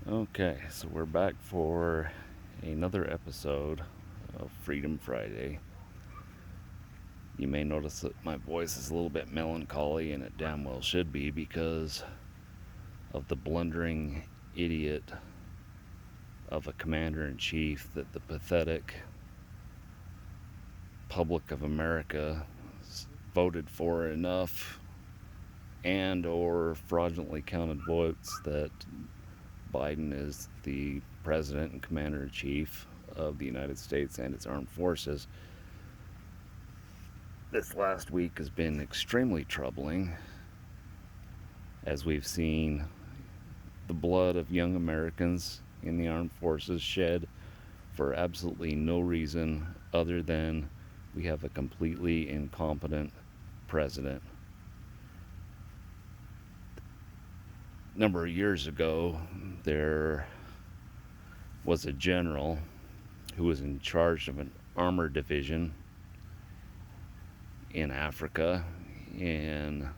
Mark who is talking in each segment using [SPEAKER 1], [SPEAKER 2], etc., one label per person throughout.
[SPEAKER 1] Okay, so we're back for another episode of Freedom Friday. You may notice that my voice is a little bit melancholy, and it damn well should be because of the blundering idiot of a commander in chief that the pathetic public of America voted for enough and or fraudulently counted votes that Biden is the president and commander in chief of the United States and its armed forces. This last week has been extremely troubling as we've seen the blood of young Americans in the armed forces shed for absolutely no reason other than we have a completely incompetent president. A number of years ago, there was a general who was in charge of an armor division in Africa in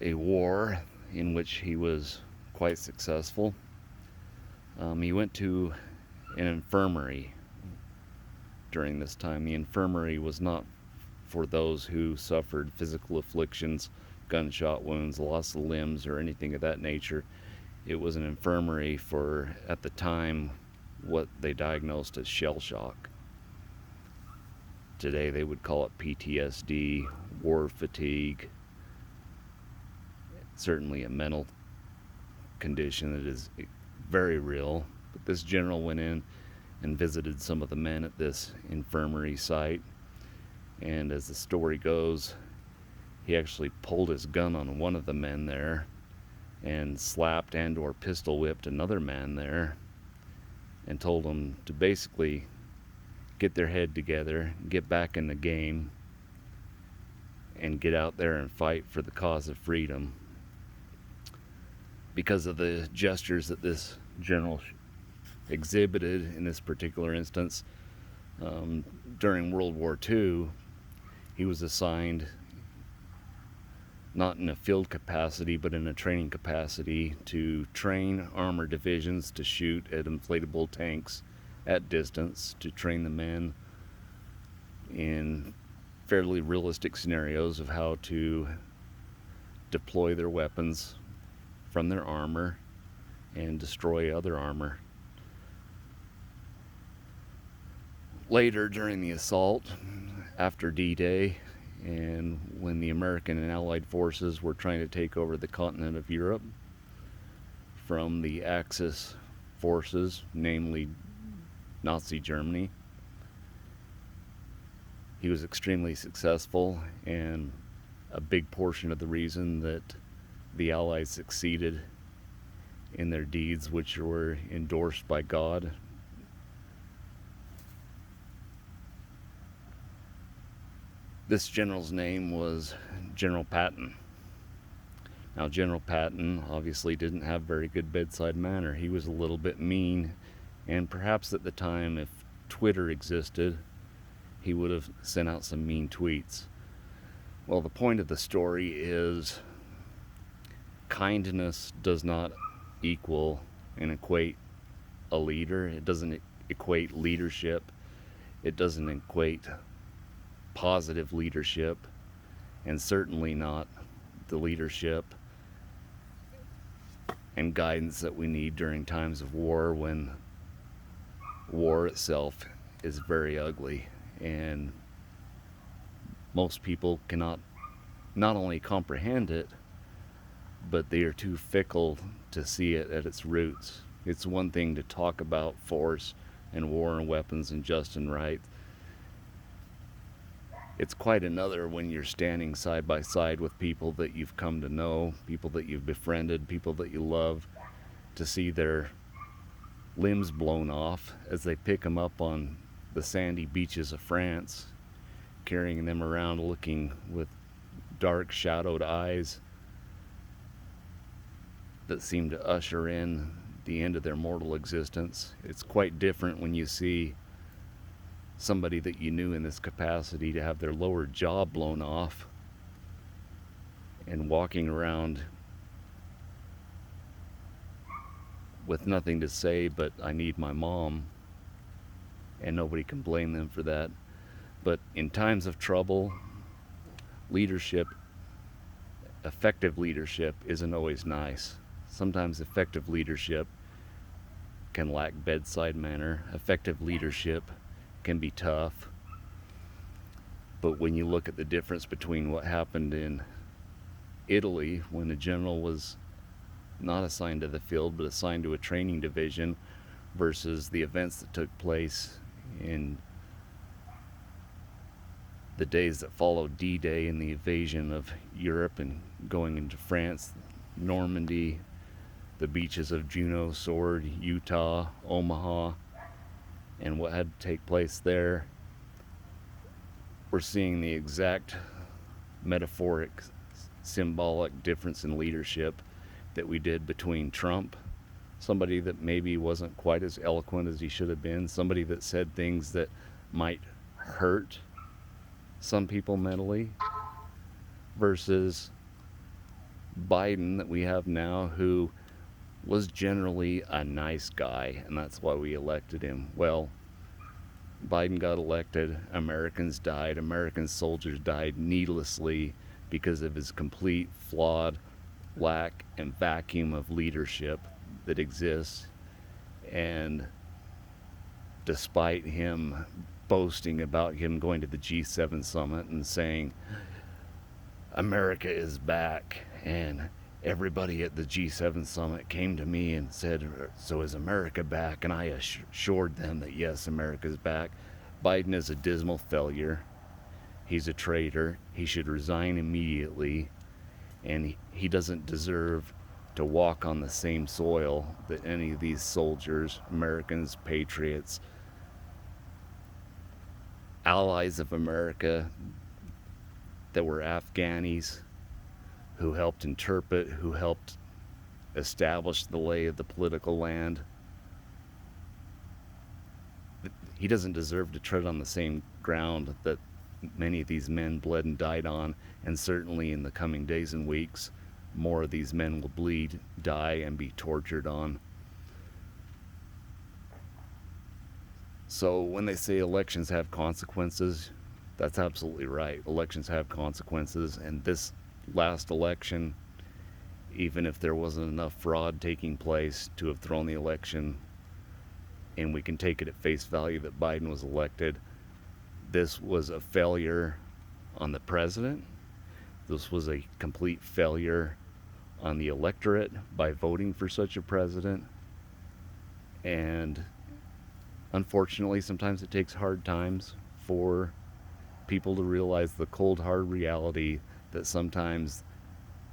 [SPEAKER 1] a war in which he was quite successful. He went to an infirmary during this time. The infirmary was not for those who suffered physical afflictions, gunshot wounds, loss of limbs, or anything of that nature. It was an infirmary for, at the time, what they diagnosed as shell shock. Today they would call it PTSD, war fatigue, certainly a mental condition that is very real. But this general went in and visited some of the men at this infirmary site, and as the story goes, he actually pulled his gun on one of the men there and slapped and or pistol whipped another man there and told him to basically get their head together, get back in the game, and get out there and fight for the cause of freedom. Because of the gestures that this general exhibited in this particular instance, during World War II, he was assigned, not in a field capacity, but in a training capacity, to train armor divisions to shoot at inflatable tanks at distance, to train the men in fairly realistic scenarios of how to deploy their weapons from their armor and destroy other armor. Later, during the assault, after D-Day, and when the American and Allied forces were trying to take over the continent of Europe from the Axis forces, namely Nazi Germany, he was extremely successful, and a big portion of the reason that the Allies succeeded in their deeds, which were endorsed by God. This general's name was General Patton. Now, General Patton obviously didn't have very good bedside manner. He was a little bit mean, and perhaps at the time, if Twitter existed, he would have sent out some mean tweets. Well, the point of the story is kindness does not equal and equate a leader. It doesn't equate leadership. It doesn't equate positive leadership, and certainly not the leadership and guidance that we need during times of war, when war itself is very ugly, and most people cannot not only comprehend it, but they are too fickle to see it at its roots. It's one thing to talk about force and war and weapons and just and right. It's quite another when you're standing side by side with people that you've come to know, people that you've befriended, people that you love, to see their limbs blown off as they pick them up on the sandy beaches of France, carrying them around looking with dark shadowed eyes that seem to usher in the end of their mortal existence. It's quite different when you see somebody that you knew in this capacity to have their lower jaw blown off and walking around with nothing to say, but I need my mom, and nobody can blame them for that. But in times of trouble, leadership, effective leadership, isn't always nice. Sometimes effective leadership can lack bedside manner. Effective leadership can be tough. But when you look at the difference between what happened in Italy when a general was not assigned to the field but assigned to a training division versus the events that took place in the days that followed D-Day and the invasion of Europe and going into France, Normandy, the beaches of Juneau, Sword, Utah, Omaha, and what had to take place there, we're seeing the exact metaphoric, symbolic difference in leadership that we did between Trump, somebody that maybe wasn't quite as eloquent as he should have been, somebody that said things that might hurt some people mentally, versus Biden that we have now, who was generally a nice guy, and that's why we elected him. Well, Biden got elected, Americans died, American soldiers died needlessly because of his complete flawed lack and vacuum of leadership that exists. And despite him boasting about him going to the G7 summit and saying, America is back, and everybody at the G7 summit came to me and said, so is America back? And I assured them that yes, America's back. Biden is a dismal failure. He's a traitor. He should resign immediately, and he doesn't deserve to walk on the same soil that any of these soldiers, Americans, patriots, allies of America that were Afghanis, who helped interpret, who helped establish the lay of the political land. He doesn't deserve to tread on the same ground that many of these men bled and died on, and certainly in the coming days and weeks, more of these men will bleed, die, and be tortured on. So when they say elections have consequences, that's absolutely right. Elections have consequences, and this last election, even if there wasn't enough fraud taking place to have thrown the election, and we can take it at face value that Biden was elected, this was a failure on the president. This was a complete failure on the electorate by voting for such a president. And unfortunately, sometimes it takes hard times for people to realize the cold, hard reality that sometimes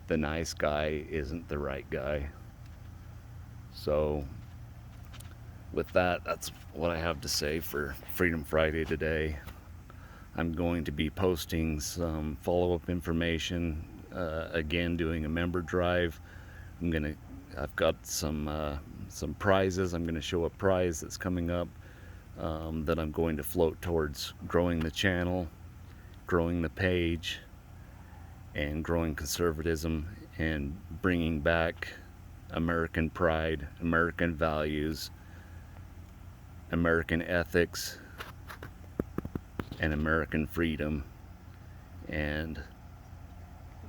[SPEAKER 1] the nice guy isn't the right guy. So with that, that's what I have to say for Freedom Friday today. I'm going to be posting some follow-up information, again doing a member drive. I've got some prizes. I'm going to show a prize that's coming up that I'm going to float towards growing the channel, growing the page, and growing conservatism, and bringing back American pride, American values, American ethics, and American freedom, and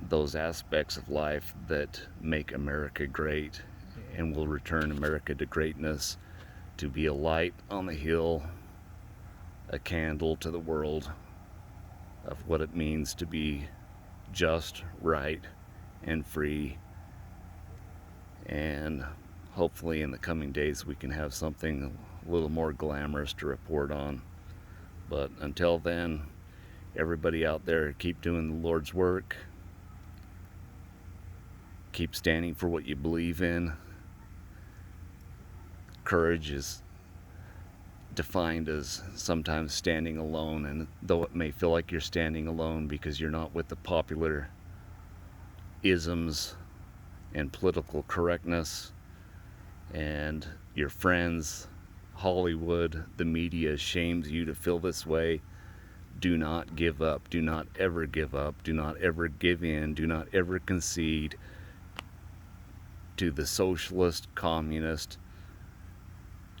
[SPEAKER 1] those aspects of life that make America great and will return America to greatness, to be a light on the hill, a candle to the world of what it means to be just, right, and free. And hopefully in the coming days we can have something a little more glamorous to report on. But until then, everybody out there, keep doing the Lord's work. Keep standing for what you believe in. Courage is defined as sometimes standing alone, and though it may feel like you're standing alone because you're not with the popular isms and political correctness and your friends, Hollywood, the media shames you to feel this way, do not give up. Do not ever give up. Do not ever give in. Do not ever concede to the socialist, communist,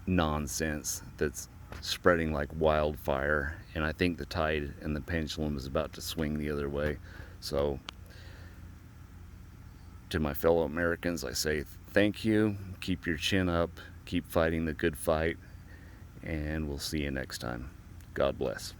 [SPEAKER 1] nonsense that's spreading like wildfire, and I think the tide and the pendulum is about to swing the other way. So to my fellow Americans, I say thank you, keep your chin up, keep fighting the good fight, and we'll see you next time. God bless.